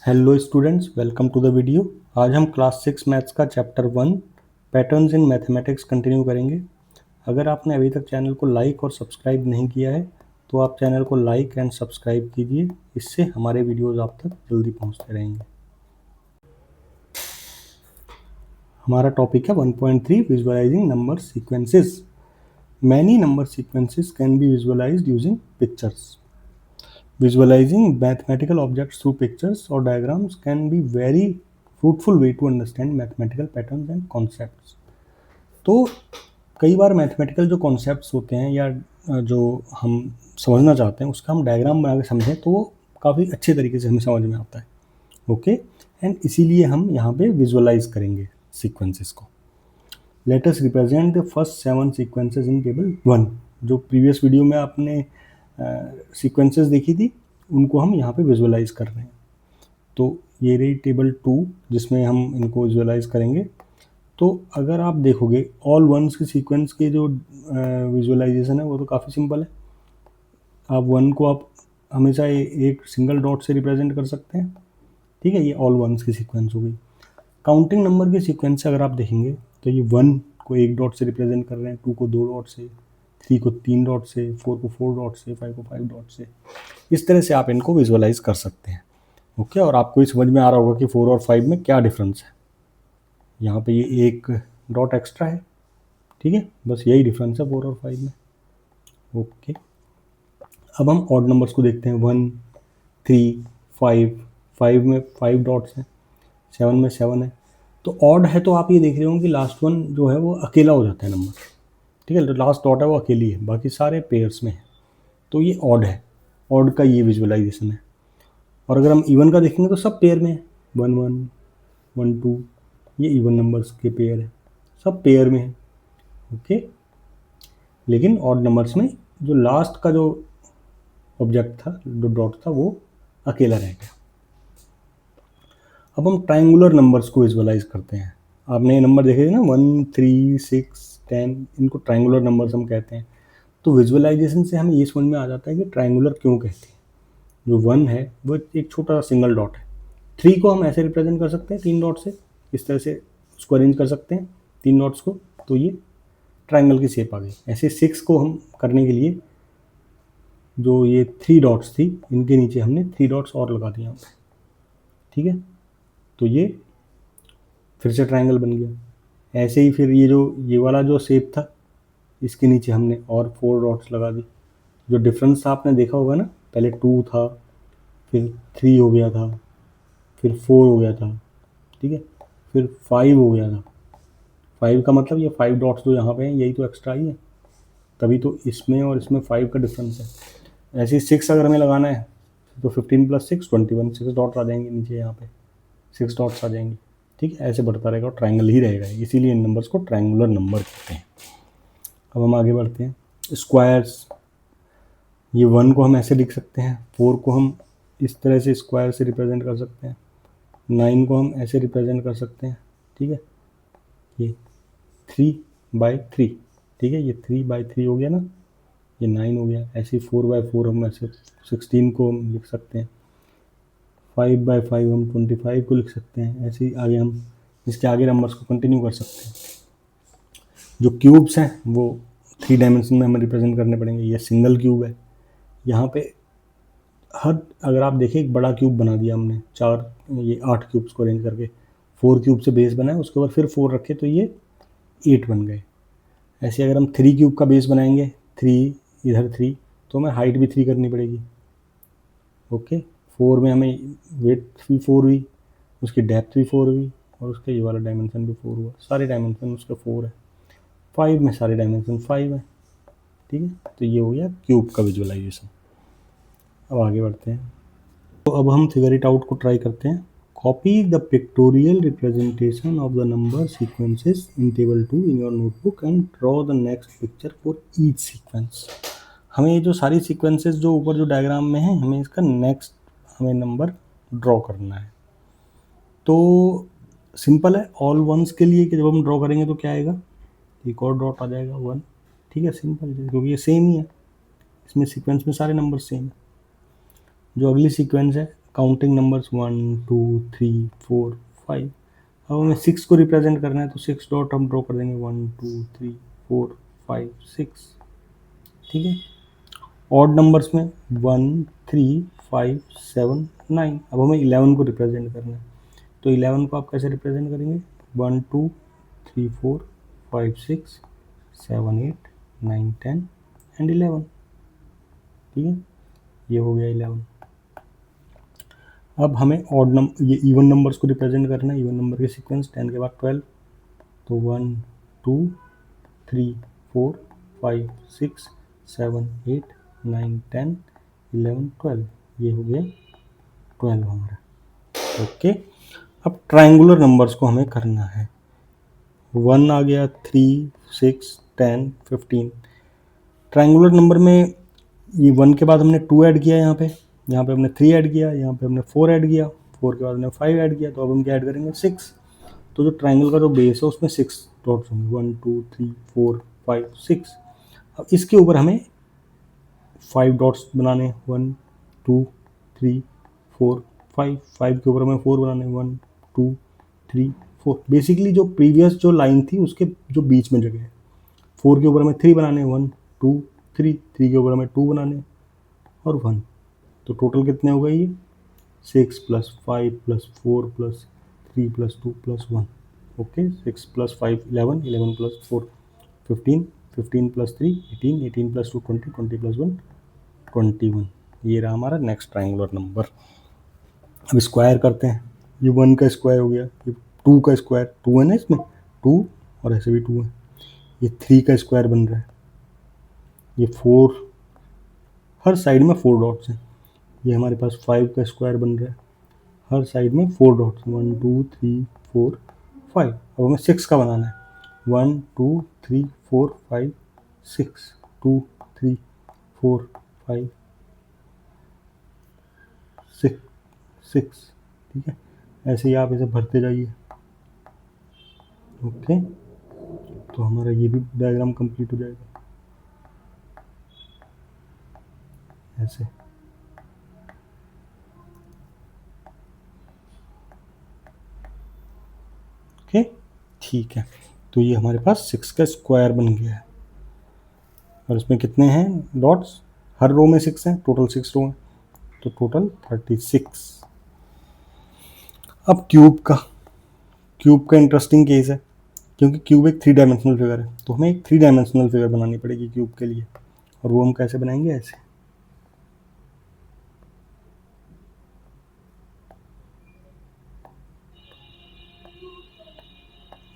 Hello students, welcome to the video. आज हम class 6 maths का chapter 1 patterns in mathematics continue करेंगे। अगर आपने अभी तक चैनल को लाइक और सब्सक्राइब नहीं किया है तो आप चैनल को लाइक एंड सब्सक्राइब कीजिए, इससे हमारे वीडियोस आप तक जल्दी पहुंचते रहेंगे। हमारा टॉपिक है 1.3 visualising number sequences. Many number sequences can be visualised using pictures. Visualizing mathematical objects through pictures or diagrams can be very fruitful way to understand mathematical patterns and concepts. तो कई बार mathematical जो concepts होते हैं या जो हम समझना चाहते हैं उसका हम डायग्राम बना के समझें तो वो काफ़ी अच्छे तरीके से हमें समझ में आता है। ओके, एंड इसीलिए हम यहाँ पे विजुअलाइज करेंगे सीक्वेंसेस को। Let us represent the first 7 sequences in table 1। जो प्रीवियस वीडियो में आपने सीक्वेंसेस देखी थी उनको हम यहाँ पे विजुअलाइज कर रहे हैं। तो ये रही टेबल 2 जिसमें हम इनको विजुअलाइज करेंगे। तो अगर आप देखोगे ऑल वंस के सीक्वेंस के जो विजुअलाइजेशन है वो तो काफ़ी सिंपल है। आप वन को आप हमेशा एक सिंगल डॉट से रिप्रेजेंट कर सकते हैं। ठीक है, ये ऑल वंस की सीक्वेंस हो गई। काउंटिंग नंबर के सीक्वेंस से अगर आप देखेंगे तो ये 1 को 1 डॉट से रिप्रेजेंट कर रहे हैं, 2 को 2 डॉट से, 3 को 3 डॉट से, 4 को 4 डॉट से, 5 को 5 डॉट से। इस तरह से आप इनको विजुअलाइज कर सकते हैं। ओके, और आपको ये समझ में आ रहा होगा कि 4 और 5 में क्या डिफरेंस है। यहाँ पे ये एक डॉट एक्स्ट्रा है, ठीक है, बस यही डिफरेंस है 4 और 5 में। ओके, अब हम ऑड नंबर्स को देखते हैं। 1, 3, 5, 5 में 5 डॉट्स हैं, 7 में 7 है। तो ऑड है तो आप ये देख रहे होंगे कि लास्ट वन जो है वो अकेला हो जाता है नंबर। ठीक है, तो लास्ट डॉट है वो अकेली है, बाकी सारे पेयर्स में है, तो ये ऑड है। ऑड का ये विजुअलाइजेशन है। और अगर हम इवन का देखेंगे तो सब पेयर में है। 1 1, 1 2, ये इवन नंबर्स के पेयर है, सब पेयर में है। ओके, लेकिन ऑड नंबर्स में जो लास्ट का जो ऑब्जेक्ट था, जो डॉट था, वो अकेला रह गया। अब हम ट्रायंगुलर नंबर्स को विजुअलाइज करते हैं। आपने ये नंबर देखे थे ना, 1 3 6 10, इनको ट्रायंगुलर नंबर्स हम कहते हैं। तो विजुअलाइजेशन से हमें ये समझ में आ जाता है कि ट्रायंगुलर क्यों कहते हैं। जो 1 है वो एक छोटा सा सिंगल डॉट है। 3 को हम ऐसे रिप्रेजेंट कर सकते हैं 3 डॉट से, इस तरह से उसको अरेंज कर सकते हैं 3 डॉट्स को, तो ये ट्रायंगल की शेप आ गई। ऐसे 6 को हम करने के लिए जो ये 3 डॉट्स थी इनके नीचे हमने 3 डॉट्स और लगा दिया। ठीक है, तो ये फिर से ट्रायंगल बन गया। ऐसे ही फिर ये वाला जो शेप था इसके नीचे हमने और 4 डॉट्स लगा दी। जो डिफरेंस था आपने देखा होगा ना, पहले 2 था, फिर 3 हो गया था, फिर 4 हो गया था, ठीक है, फिर 5 हो गया था। 5 का मतलब ये 5 डॉट्स जो यहाँ पे हैं यही तो एक्स्ट्रा ही है, तभी तो इसमें और इसमें 5 का डिफरेंस है। ऐसे ही 6 अगर हमें लगाना है तो 15 + 6 21, 6 डॉट्स आ जाएंगे नीचे, यहाँ पे 6 डॉट्स आ जाएंगे। ठीक है, ऐसे बढ़ता रहेगा और ट्रायंगल ही रहेगा, इसीलिए इन नंबर्स को ट्रायंगुलर नंबर कहते हैं। अब हम आगे बढ़ते हैं। स्क्वायर्स, ये 1 को हम ऐसे लिख सकते हैं, 4 को हम इस तरह से स्क्वायर से रिप्रेजेंट कर सकते हैं, 9 को हम ऐसे रिप्रेजेंट कर सकते हैं। ठीक है, ये 3/3, ठीक है, ये 3/3 हो गया ना, ये 9 हो गया। ऐसे 4/4 हम ऐसे 16 को हम लिख सकते हैं, 5/5 हम 25 को लिख सकते हैं। ऐसे ही आगे हम इसके आगे नंबर्स को कंटिन्यू कर सकते हैं। जो क्यूब्स हैं वो 3 डायमेंशन में हमें रिप्रेजेंट करने पड़ेंगे। ये सिंगल क्यूब है, यहाँ पे अगर आप देखें एक बड़ा क्यूब बना दिया हमने, 8 क्यूब्स को अरेंज करके, 4 क्यूब से बेस बनाया, उसके बाद फिर 4 रखे तो ये 8 बन गए। ऐसे अगर हम 3 क्यूब का बेस बनाएंगे, 3 इधर 3, तो हमें हाइट भी 3 करनी पड़ेगी। ओके, 4 में हमें विड्थ भी 4 हुई, उसकी डेप्थ भी 4 हुई, और उसका ये वाला डायमेंशन भी 4 हुआ। सारे डायमेंशन उसका 4 है। 5 में सारे डायमेंशन 5 है। ठीक है, तो ये हो गया क्यूब का विजुअलाइजेशन। अब आगे बढ़ते हैं। तो अब हम फिगर इट आउट को ट्राई करते हैं। Copy the pictorial representation of the number sequences in table 2 in your notebook and draw the next picture for each sequence. हमें ये जो सारी सीक्वेंसेस जो ऊपर जो डायग्राम में है, हमें इसका नेक्स्ट हमें नंबर ड्रॉ करना है। तो सिंपल है, ऑल वंस के लिए कि जब हम ड्रॉ करेंगे तो क्या आएगा, एक और डॉट आ जाएगा 1। ठीक है, सिंपल, क्योंकि ये सेम ही है, इसमें सीक्वेंस में सारे नंबर सेम है। जो अगली सीक्वेंस है काउंटिंग नंबर्स 1 2 3 4 5। अब हमें 6 को रिप्रेजेंट करना है तो 6 डॉट हम ड्रॉ कर देंगे 1 2 3 4 5 6। ठीक है। ऑड नंबर्स में 1 3 5 7 9। अब हमें 11 को रिप्रेजेंट करना है तो 11 को आप कैसे रिप्रेजेंट करेंगे 1 2 3 4 5 6 7 8 9 10 एंड 11। ठीक है, ये हो गया 11। अब हमें ऑड नंबर ये इवन नंबर्स को रिप्रेजेंट करना है, इवन नंबर के सीक्वेंस 10 के बाद 12। तो 1 2 3 4 5 6 7 8 9 10 11 12। ये हो गया 12 हमारा। ओके, अब ट्राइंगुलर नंबर्स को हमें करना है। 1 आ गया, 3 6 10 15। ट्राइंगुलर नंबर में ये 1 के बाद हमने 2 ऐड किया, यहाँ पे हमने 3 ऐड किया, यहाँ पे हमने 4 ऐड किया, 4 के बाद हमने 5 ऐड किया, तो अब हम क्या ऐड करेंगे 6। तो जो ट्राइंगल का जो बेस है उसमें 6 डॉट्स होंगे 1 2 3 4 5 6। अब इसके ऊपर हमें 5 डॉट्स बनाने, 1 2 3 4 5। 5 के ऊपर हमें 4 बनाने, 1 2 3 4। बेसिकली जो प्रीवियस जो लाइन थी उसके जो बीच में जगह है। 4 के ऊपर हमें 3 बनाने, 1 2 3। 3 के ऊपर हमें 2 बनाने और 1। तो टोटल कितने हो गए ये 6 + 5 + 4 + 3 + 2 + 1। ओके, 6 + 5 11, 11 + 4 15, 15 + 3 18, 18 + 2 20, 20 + 1 21। ये रहा हमारा नेक्स्ट ट्राइंगुलर नंबर। अब स्क्वायर करते हैं। ये 1 का स्क्वायर हो गया, ये 2 का स्क्वायर, 2 है ना इसमें, 2 और ऐसे भी 2 है। ये 3 का स्क्वायर बन रहा है, ये 4, हर साइड में 4 डॉट्स हैं। ये हमारे पास 5 का स्क्वायर बन रहा है, हर साइड में 4 डॉट्स, 1 2 3 4 5। अब हमें 6 का बनाना है, 1 2 3 4 5 6, 2 3 4 5 6 6। ठीक है, ऐसे ही आप इसे भरते जाइए। ओके, तो हमारा ये भी डायग्राम कंप्लीट हो जाएगा ऐसे। ओके, ठीक है, तो ये हमारे पास 6 का स्क्वायर बन गया है। और इसमें कितने हैं डॉट्स, हर रो में 6 हैं, टोटल 6 रो हैं, तो टोटल 36। अब क्यूब का इंटरेस्टिंग केस है, क्योंकि क्यूब एक 3 डायमेंशनल फिगर है, तो हमें एक 3 डायमेंशनल फिगर बनानी पड़ेगी क्यूब के लिए। और वो हम कैसे बनाएंगे, ऐसे।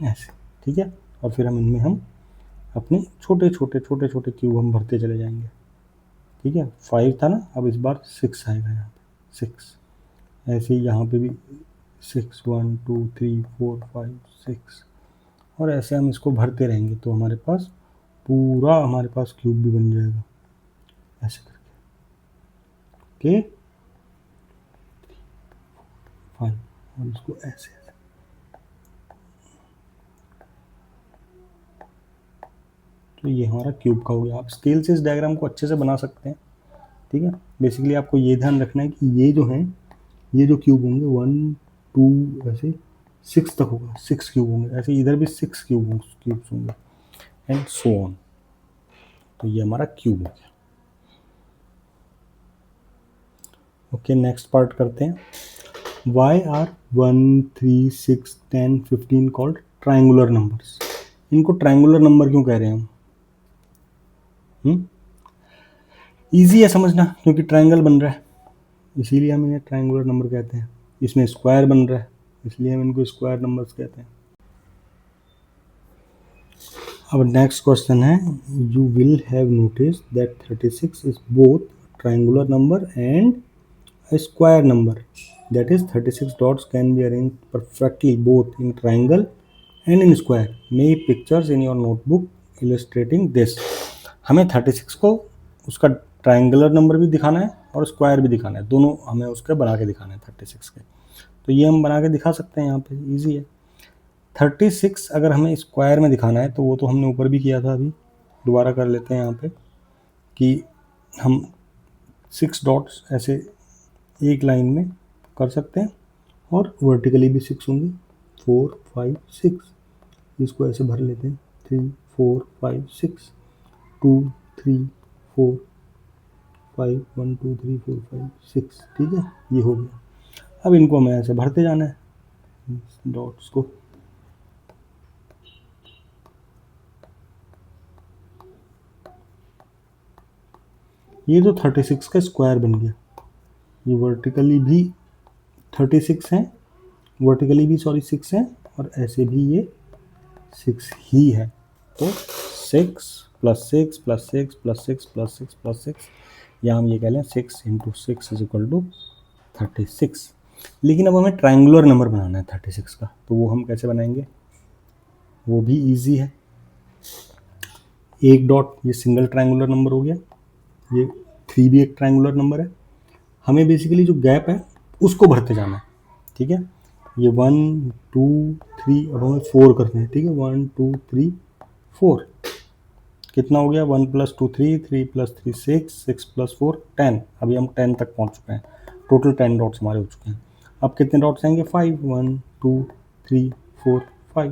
ऐसे, ठीक है, और फिर इनमें हम अपने छोटे छोटे क्यूब हम भरते चले जाएंगे। ठीक है, 5 था ना, अब इस बार 6 आएगा यहाँ पे, 6। ऐसे ही यहाँ पे भी 6 1 2 3 4 5 6। और ऐसे हम इसको भरते रहेंगे तो हमारे पास पूरा क्यूब भी बन जाएगा ऐसे करके। ओके, 5, और इसको ऐसे। तो ये हमारा क्यूब का हो गया। आप स्केल से इस डायग्राम को अच्छे से बना सकते हैं। ठीक है, बेसिकली आपको ये ध्यान रखना है कि ये जो है, ये जो क्यूब होंगे 1 2 ऐसे 6 तक होगा, 6 क्यूब होंगे, ऐसे इधर भी 6 क्यूब्स होंगे एंड सो ऑन। तो ये हमारा क्यूब हो गया। ओके, नेक्स्ट पार्ट करते हैं। Why are 1 3 6 10 15 called triangular numbers. इनको ट्राइंगुलर नंबर क्यों कह रहे हैं हम? ईजी है समझना, क्योंकि ट्राइंगल बन रहा है इसीलिए हम इन्हें ट्राइंगुलर नंबर कहते हैं। इसमें स्क्वायर बन रहा है इसलिए हम इनको स्क्वायर नंबर्स कहते हैं। अब नेक्स्ट क्वेश्चन है, you will have notice that 36 is both triangular number and a square number, that is 36 dots can be arranged perfectly both in triangle and in square. Make pictures in your notebook illustrating this. हमें 36 को उसका triangular number भी दिखाना है और square भी दिखाना है, दोनों हमें उसके बना के दिखाना है 36 के। तो ये हम बना के दिखा सकते हैं, यहाँ पे इजी है। 36 अगर हमें स्क्वायर में दिखाना है तो वो तो हमने ऊपर भी किया था, अभी दोबारा कर लेते हैं यहाँ पे कि हम 6 डॉट्स ऐसे एक लाइन में कर सकते हैं, और वर्टिकली भी 6 होंगी, 4 5 6, इसको ऐसे भर लेते हैं, 3 4 5 6, 2 3 4 5, 1 2 3 4 5 6, ठीक है, ये हो गया। अब इनको हमें ऐसे भरते जाना है डॉट्स को। ये तो 36 का स्क्वायर बन गया, ये वर्टिकली भी 36 है, वर्टिकली भी सॉरी 6 है, और ऐसे भी ये 6 ही है। तो 6 plus 6 plus 6 plus 6 plus 6 plus 6, या हम ये कह लें 6 इंटू 6 इज इक्वल टू 36। लेकिन अब हमें ट्रायंगुलर नंबर बनाना है 36 का, तो वो हम कैसे बनाएंगे, वो भी इजी है। एक डॉट, ये सिंगल ट्रायंगुलर नंबर हो गया, ये 3 भी एक ट्रायंगुलर नंबर है, हमें बेसिकली जो गैप है उसको भरते जाना है, ठीक है। ये 1 2 3, अब हमें 4 करते हैं, ठीक है, 1 2 3 4, कितना हो गया, 1 प्लस 2 3, 3 प्लस 3 6, 6 प्लस 4 10, अभी हम 10 तक पहुंच चुके हैं, टोटल 10 डॉट्स हमारे हो चुके हैं। अब कितने डॉट्स आएंगे, 5, 1 2 3 4 5,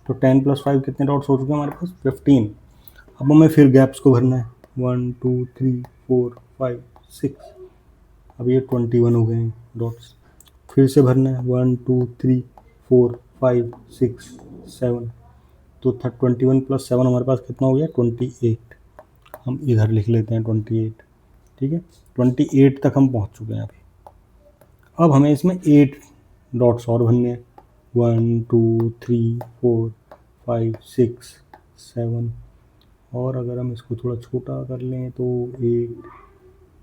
तो 10 प्लस 5 कितने डॉट्स हो चुके हैं हमारे पास, 15। अब हमें फिर गैप्स को भरना है, 1 2 3 4 5 6, अब ये 21 हो गए हैं डॉट्स, फिर से भरना है 1 2 3 4 5 6 7, तो 21 प्लस 7 हमारे पास कितना हो गया, 28, हम इधर लिख लेते हैं 28, ठीक है, 28 तक हम पहुंच चुके हैं अभी। अब हमें इसमें 8 डॉट्स और भरने हैं, 1 2 3 4 5 6 7, और अगर हम इसको थोड़ा छोटा कर लें तो 8,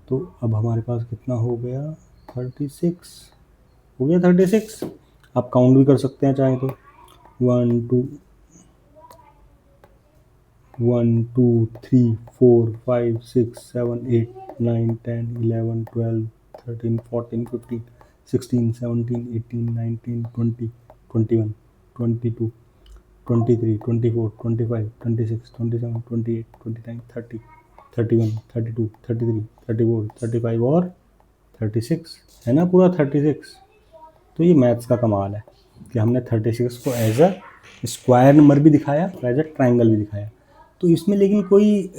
तो अब हमारे पास कितना हो गया, 36 हो गया, 36। आप काउंट भी कर सकते हैं चाहे तो, 1 2 1 2 3 4 5 6 7 8 9 10 11 12 13 14 15 16 17 18 19 20 21 22 23 24 25 26 27 28 29 30 31 32 33 34 35 और 36, है ना पूरा 36। तो ये मैथ्स का कमाल है कि हमने 36 को एज अ स्क्वायर नंबर भी दिखाया और एज अ ट्रायंगल भी दिखाया। तो इसमें लेकिन कोई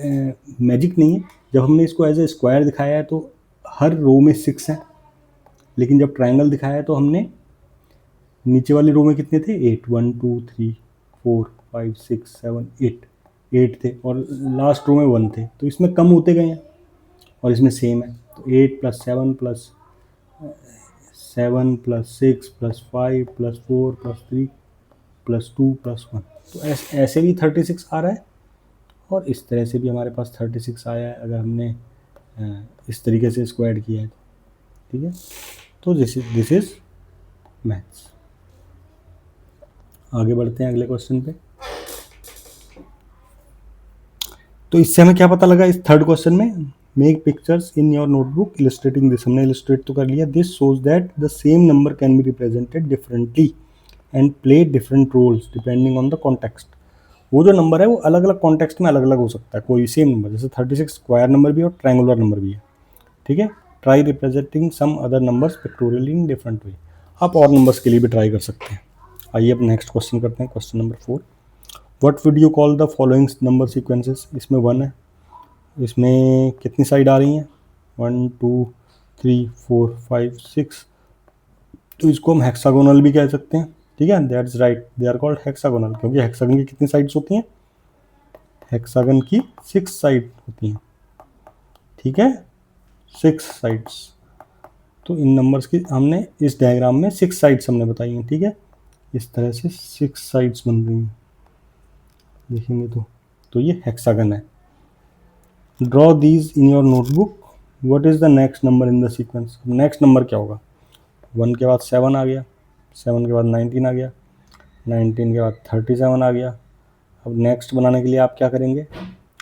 मैजिक नहीं है, जब हमने इसको एज अ स्क्वायर दिखाया है तो हर रो में 6 हैं, लेकिन जब ट्रायंगल दिखाया है तो हमने नीचे वाली रो में कितने थे, 8, 1 2 3 4 5 6 7 8 थे, और लास्ट रो में 1 थे, तो इसमें कम होते गए हैं, और इसमें सेम है, तो 8 plus 7 plus 7 plus 6 plus 5 plus 4 plus 3 plus 2 plus 1, तो ऐसे भी 36 आ रहा है, और इस तरह से भी हमारे पास 36 आया है अगर हमने इस तरीके से स्क्वायर किया है, ठीक है। तो दिस इज मैथ्स। आगे बढ़ते हैं अगले क्वेश्चन पे। तो इससे हमें क्या पता लगा, इस थर्ड क्वेश्चन में, make pictures in your notebook illustrating this, हमने इलस्ट्रेट तो कर लिया, this shows that the same number can be represented differently and play different roles depending on the context. वो जो नंबर है वो अलग अलग कॉन्टेक्स्ट में अलग अलग हो सकता है, कोई सेम नंबर, जैसे 36 स्क्वायर नंबर भी है और ट्रायंगुलर नंबर भी है, ठीक है। Try representing some other numbers pictorially in different way, आप और नंबर्स के लिए भी ट्राई कर सकते हैं। आइए अब नेक्स्ट क्वेश्चन करते हैं, question number 4। What would you call the following number sequences, इसमें 1 है, इसमें कितनी साइड आ रही हैं, 1 2 3 4 5 6, तो इसको हम हेक्सागोनल भी कह सकते हैं, ठीक है, that's right, they are called hexagonal, क्योंकि हेक्सागन की कितनी साइड्स होती हैं, हेक्सागन की 6 साइड होती हैं, ठीक है, 6 साइड्स। तो इन नंबर्स की हमने इस डायग्राम में 6 साइड्स हमने बताई हैं, ठीक है, इस तरह से 6 साइड्स बन रही हैं, देखेंगे तो ये हेक्सागन है। Draw these in your notebook, what is the next number in the sequence, next number क्या होगा, 1 के बाद 7 आ गया, 7 के बाद 19 आ गया, 19 के बाद 37 आ गया। अब नेक्स्ट बनाने के लिए आप क्या करेंगे,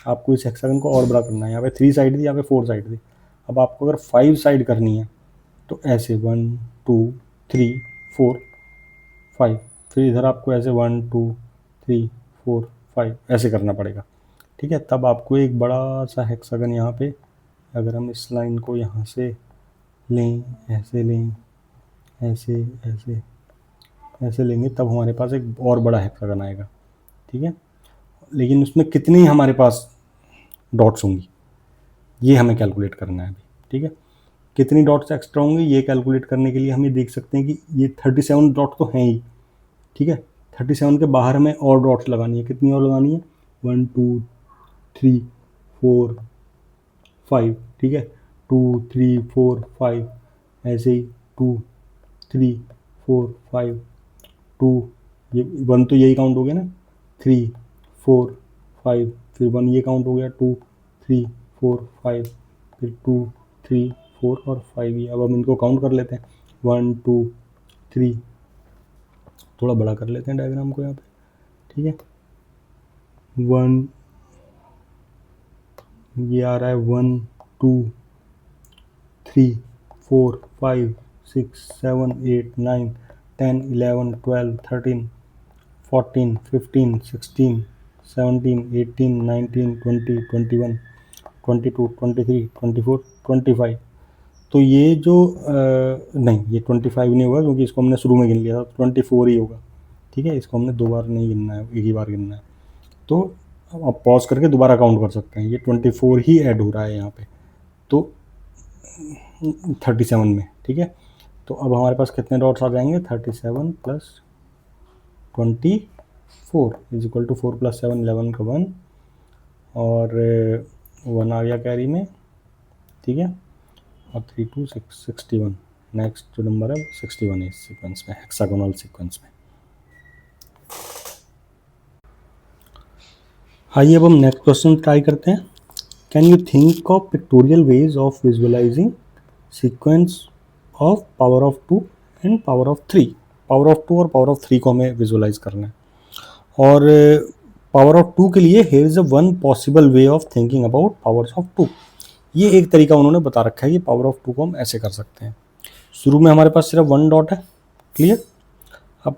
आपको इस हेक्सागन को और बड़ा करना है, यहाँ पे 3 साइड थी, यहाँ पे 4 साइड थी, अब आपको अगर 5 साइड करनी है तो ऐसे 1 2 3 4 5, फिर इधर आपको ऐसे 1 2 3 4 5 ऐसे करना पड़ेगा, ठीक है, तब आपको एक बड़ा सा हेक्सागन यहाँ पे, अगर हम इस लाइन को यहाँ से लें, ऐसे लें, ऐसे ऐसे ऐसे लेंगे तब हमारे पास एक और बड़ा हेक्सागन आएगा, ठीक है। लेकिन उसमें कितनी हमारे पास डॉट्स होंगी ये हमें कैलकुलेट करना है अभी, ठीक है। कितनी डॉट्स एक्स्ट्रा होंगे ये कैलकुलेट करने के लिए हम ये देख सकते हैं कि ये 37 डॉट तो हैं ही, ठीक है। 37 के बाहर हमें और डॉट्स लगानी है, कितनी और लगानी है, 1 2 3 4 5, ठीक है, 2 3 4 5, ऐसे ही 2 3 4 5 2, ये 1 तो यही काउंट हो गया ना, 3 4 5, फिर 1 ये काउंट हो गया, 2 3 4 5, फिर 2 3 4 और 5 ये। अब हम इनको काउंट कर लेते हैं, 1 2 3, थोड़ा बड़ा कर लेते हैं डायग्राम को यहाँ पे, ठीक है। 1 ये आ रहा है 1 2 3 4 5 6 7 8 9 10 11 12 13 14 15 16 17 18 19 20 21 22 23 24 25। तो ये जो नहीं ये 25 नहीं होगा क्योंकि इसको हमने शुरू में गिन लिया था, 24 ही होगा, ठीक है। इसको हमने 2 बार नहीं गिनना है, एक ही बार गिनना है। तो आप पॉज करके दोबारा काउंट कर सकते हैं, ये 24 ही ऐड हो रहा है यहाँ पे, तो 37 में, ठीक है। तो अब हमारे पास कितने डॉट्स आ जाएंगे, 37 plus 24 is equal to 4 plus 7 11 का 1 और 1 आ गया कैरी में, ठीक है। और 3 2 6 61, नेक्स्ट जो नंबर है 61 है इस सीक्वेंस में, हेक्सागोनल सीक्वेंस में। आइए अब हम नेक्स्ट क्वेश्चन ट्राई करते हैं। Can you think of pictorial ways of visualising sequence of power of 2 and power of 3। Power of 2 और पावर ऑफ 3 को हमें विजुअलाइज करना है, और पावर ऑफ 2 के लिए here is a one possible way of thinking about powers of 2। ये एक तरीका उन्होंने बता रखा है कि पावर ऑफ 2 को हम ऐसे कर सकते हैं। शुरू में हमारे पास सिर्फ 1 डॉट है, क्लियर। अब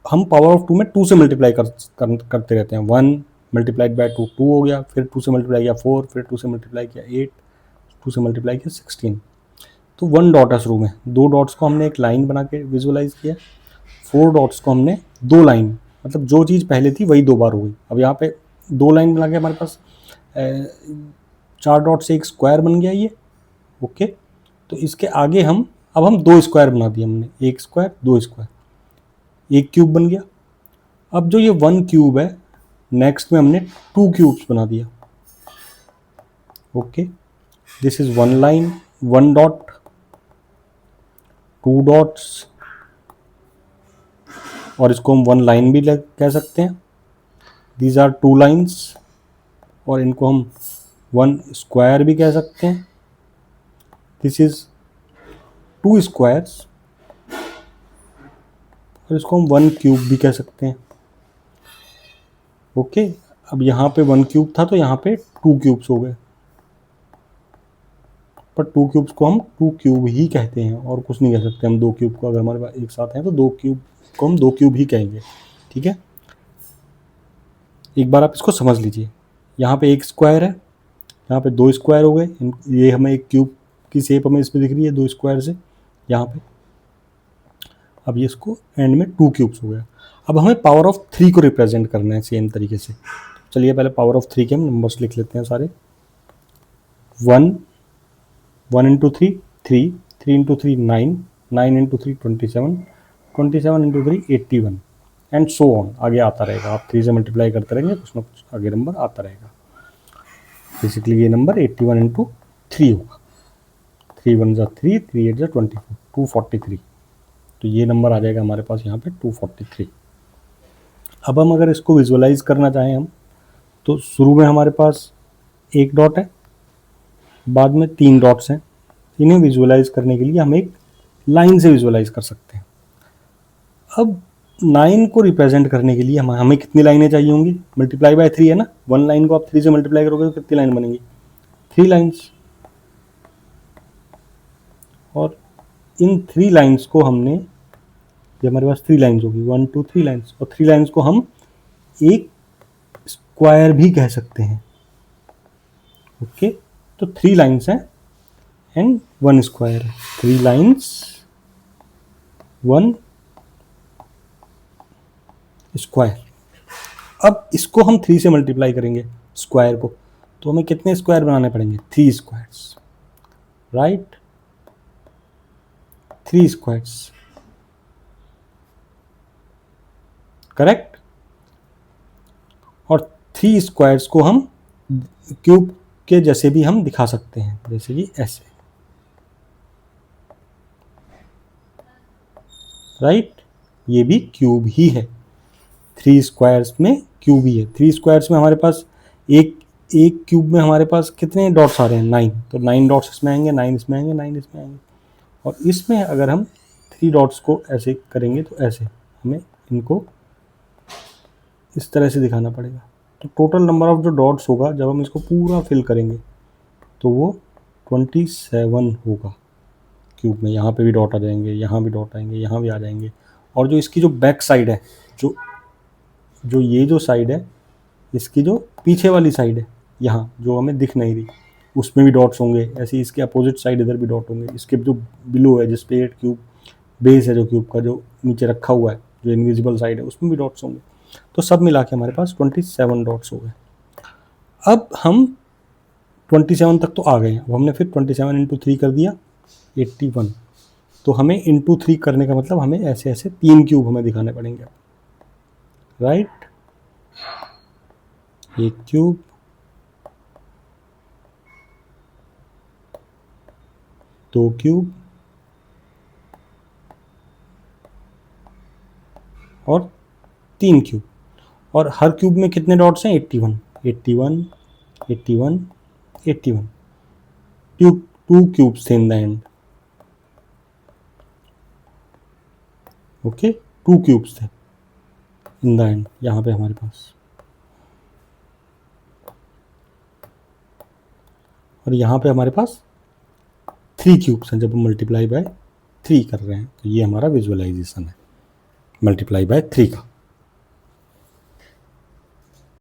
हम पावर ऑफ 2 में 2 से मल्टीप्लाई करते रहते हैं, 1 मल्टीप्लाइड बाय 2 2 हो गया, फिर 2 से मल्टीप्लाई किया 4, फिर 2 से मल्टीप्लाई किया 8, 2 से मल्टीप्लाई किया 16। तो 1 डॉट है शुरू में, 2 डॉट्स को हमने एक लाइन बना के विजुअलाइज किया, 4 डॉट्स को हमने 2 लाइन, मतलब जो चीज़ पहले थी वही 2 बार हो गई। अब यहाँ पे 2 लाइन बना के हमारे पास 4 डॉट से एक स्क्वायर बन गया ये, ओके। तो इसके आगे अब हम 2 स्क्वायर बना दिए हमने, 1 स्क्वायर 2 स्क्वायर, 1 क्यूब बन गया। अब जो ये 1 क्यूब है, नेक्स्ट में हमने 2 क्यूब्स बना दिया, okay. This is 1 line, 1 dot, 2 dots, और इसको हम 1 लाइन भी कह सकते हैं। दीज आर 2 लाइन्स, और इनको हम 1 स्क्वायर भी कह सकते हैं। दिस इज 2 स्क्वायर्स, और इसको हम 1 क्यूब भी कह सकते हैं, ओके। अब यहाँ पे 1 क्यूब था तो यहाँ पे 2 क्यूब्स हो गए, पर 2 क्यूब्स को हम 2 क्यूब ही कहते हैं और कुछ नहीं कह सकते हम 2 क्यूब को। अगर हमारे पास एक साथ हैं तो 2 क्यूब को हम 2 क्यूब ही कहेंगे, ठीक है। एक बार आप इसको समझ लीजिए, यहाँ पे 1 स्क्वायर है, यहाँ पे 2 स्क्वायर हो गए, ये हमें एक क्यूब की शेप हमें इसमें दिख रही है 2 स्क्वायर से यहाँ पे। अब ये इसको एंड में 2 क्यूब्स हो गया। अब हमें पावर ऑफ 3 को रिप्रेजेंट करना है सेम तरीके से। चलिए पहले पावर ऑफ 3 के हम नंबर्स लिख लेते हैं सारे। 1 1 into 3 3, 3 into 3 9, 9 into 3 27, 27 into 3 81, and so on, आगे आता रहेगा। आप 3 से मल्टीप्लाई करते रहेंगे, कुछ ना कुछ आगे नंबर आता रहेगा। बेसिकली ये नंबर 81 इंटू 3 होगा, 3 1 जा 3, 3 8 जा 24, 243। तो ये नंबर आ जाएगा हमारे पास यहाँ पे 243। अब हम अगर इसको विजुअलाइज करना चाहें हम, तो शुरू में हमारे पास 1 डॉट है, बाद में 3 डॉट्स हैं। इन्हें विजुअलाइज करने के लिए हम एक लाइन से विजुअलाइज कर सकते हैं। अब 9 को रिप्रेजेंट करने के लिए हमें कितनी लाइनें चाहिए होंगी, मल्टीप्लाई बाय 3 है ना, 1 लाइन को आप 3 से मल्टीप्लाई करोगे तो कितनी लाइन बनेंगी, 3 लाइन्स। और इन 3 लाइन्स को हमने, ये हमारे पास 3 लाइन्स होगी, 1 2 3 लाइन्स, और 3 लाइन्स को हम एक स्क्वायर भी कह सकते हैं, ओके। तो 3 लाइन्स हैं एंड 1 स्क्वायर है, 3 लाइन्स 1 स्क्वायर। अब इसको हम 3 से मल्टीप्लाई करेंगे स्क्वायर को, तो हमें कितने स्क्वायर बनाने पड़ेंगे? 3 स्क्वायर्स, राइट, 3 स्क्वायर्स, करेक्ट। और 3 स्क्वायर्स को हम क्यूब के जैसे भी हम दिखा सकते हैं, जैसे कि ऐसे, राइट, ये भी क्यूब ही है। 3 स्क्वायर्स में क्यूब ही है। 3 स्क्वायर्स में हमारे पास एक क्यूब में हमारे पास कितने डॉट्स आ रहे हैं? 9, तो 9 डॉट्स इसमें आएंगे, 9 इसमें आएंगे, 9 इसमें आएंगे। और इसमें अगर हम 3 डॉट्स को ऐसे करेंगे तो ऐसे हमें इनको इस तरह से दिखाना पड़ेगा। तो टोटल नंबर ऑफ जो डॉट्स होगा जब हम इसको पूरा फिल करेंगे तो वो 27 होगा क्यूब में। यहाँ पे भी डॉट आ जाएंगे, यहाँ भी डॉट आएंगे, यहाँ भी आ जाएंगे। और जो इसकी जो बैक साइड है, जो ये जो साइड है, इसकी जो पीछे वाली साइड है, यहाँ जो हमें दिख नहीं रही, उसमें भी डॉट्स होंगे। ऐसे इसके अपोजिट साइड इधर भी डॉट होंगे। इसके जो बिलो है, जिस पे क्यूब बेस है, जो क्यूब का जो नीचे रखा हुआ है, जो इनविजिबल साइड है, उसमें भी डॉट्स होंगे। तो सब मिला के हमारे पास 27 डॉट्स हो गए। अब हम 27 तक तो आ गए। अब हमने फिर 27 इंटू 3 कर दिया 81। तो हमें इंटू 3 करने का मतलब हमें ऐसे ऐसे 3 क्यूब हमें दिखाने पड़ेंगे, राइट। एक क्यूब, दो क्यूब, और 3 क्यूब। और हर क्यूब में कितने डॉट्स हैं? 81, 81, 81, 81। टू क्यूब्स थे in the end, okay, 2 cubes थे इन द एंड यहाँ पे हमारे पास। और यहाँ पे हमारे पास 3 क्यूब्स हैं जब हम मल्टीप्लाई बाय 3 कर रहे हैं। तो ये हमारा विजुअलाइजेशन है मल्टीप्लाई बाय 3 का।